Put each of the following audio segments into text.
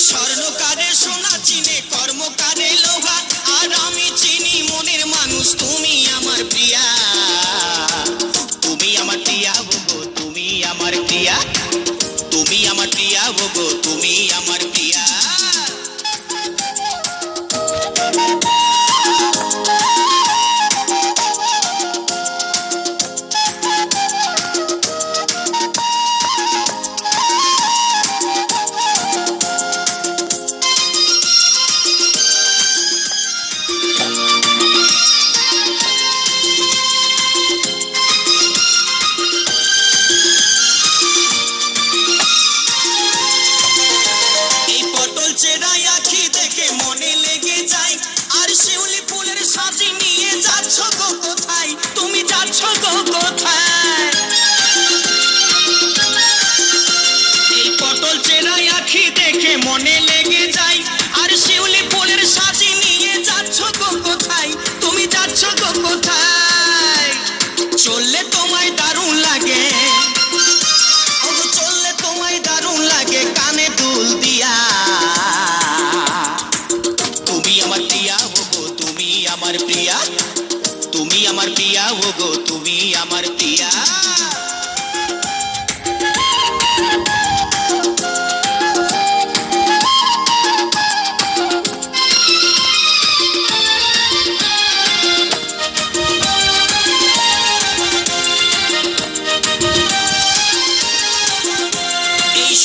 স্বর্ণকারে সোনা চিনে কর্মকারে লোহা, আর আমি চিনি মনের মানুষ তুমি আমার প্রিয়া। তুমি আমার প্রিয়া গো, তুমি আমার প্রিয়া, তুমি আমার প্রিয়া গো, তুমি আমার প্রিয়া। চেরাই আঁখি দেখে মনে লেগে যায়, আর শিউলি ফুলের সাজি নিয়ে যাচ্ছ গো কোথায়, তুমি যাচ্ছ গো কোথায়। এই পটল চেরাই আঁখি দেখে মনে লেগে যায়, আর শিউলি ফুলের সাজি নিয়ে যাচ্ছ গো কোথায়, তুমি যাচ্ছ গো কোথায়। চললে তোমায় দারুণ লাগে, চললে তোমায় দারুণ লাগে কানে দুল দিয়া। তুমি আমার প্রিয়া গো, তুমি আমার প্রিয়া, তুমি আমার প্রিয়া গো, তুমি আমার প্রিয়া।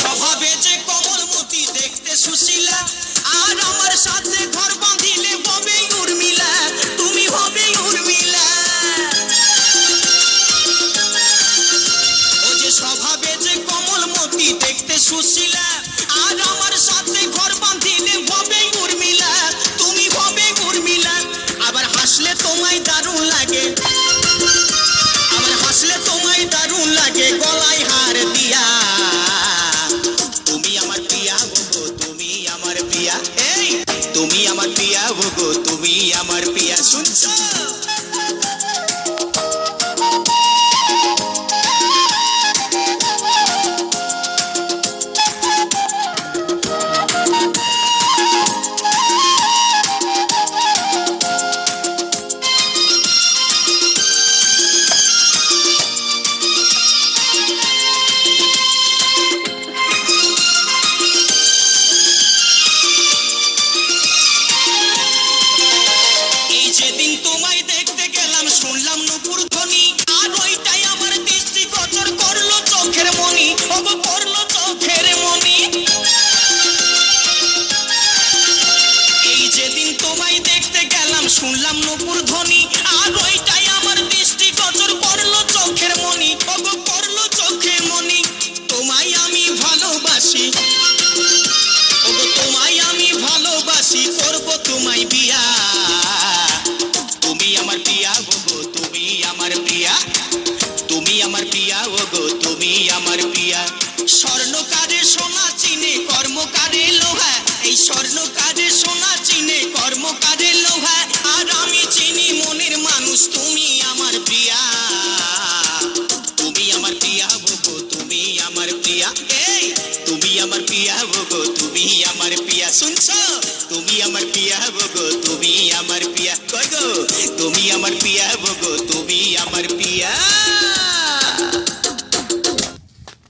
স্বভাবে যে কমলমতি দেখতে সুশীলা, আর আমার সাথে ঘর বাঁধিলে হবে উর্মিলা, তুমি হবে উর্মিলা। ও যে স্বভাবে যে কমলমতি দেখতে সুশীলা, আর আমার সাথে ঘর বাঁধিলে হবে উর্মিলা, তুমি হবে উর্মিলা। আবার হাসলে তোমায় দারুণ লাগে, আবার হাসলে তোমায় দারুণ লাগে গলায় হার দিয়া। তুমি আমার প্রিয়া গো, তুমি আমার প্রিয়া, এই তুমি আমার প্রিয়া গো, তুমি আমার প্রিয়া। শুনছো? যেদিন তোমায় দেখতে গেলাম শুনলাম নুপুর ধ্বনি, আর ওইটাই আমার দৃষ্টি গোচর করলো চোখের মনি, ওগো করলো চোখের মনি। এই যেদিন তোমায় দেখতে গেলাম শুনলাম নুপুর ধ্বনি, আর ওইটাই আমার দৃষ্টি গোচর করলো চোখের মনি, ওগো করলো চোখের মনি। তোমায় আমি ভালোবাসি, ওগো তোমায় আমি ভালোবাসি, করবো তোমায় বিয়া। তুমি আমার প্রিয়া গো, তুমি আমার প্রিয়া, তুমি আমার প্রিয়া গো, তুমি আমার প্রিয়া। স্বর্ণকারে সোনা চিনে কর্মকারে লোহা, এই স্বর্ণকারে সোনা চিনে কর্মকারে লোহা, আর আমি চিনি মনের মানুষ তুমি আমার প্রিয়া। তুমি আমার প্রিয়া গো, তুমি আমার প্রিয়া, এই তুমি আমার প্রিয়া গো, তুমি আমার প্রিয়া। শুনছো?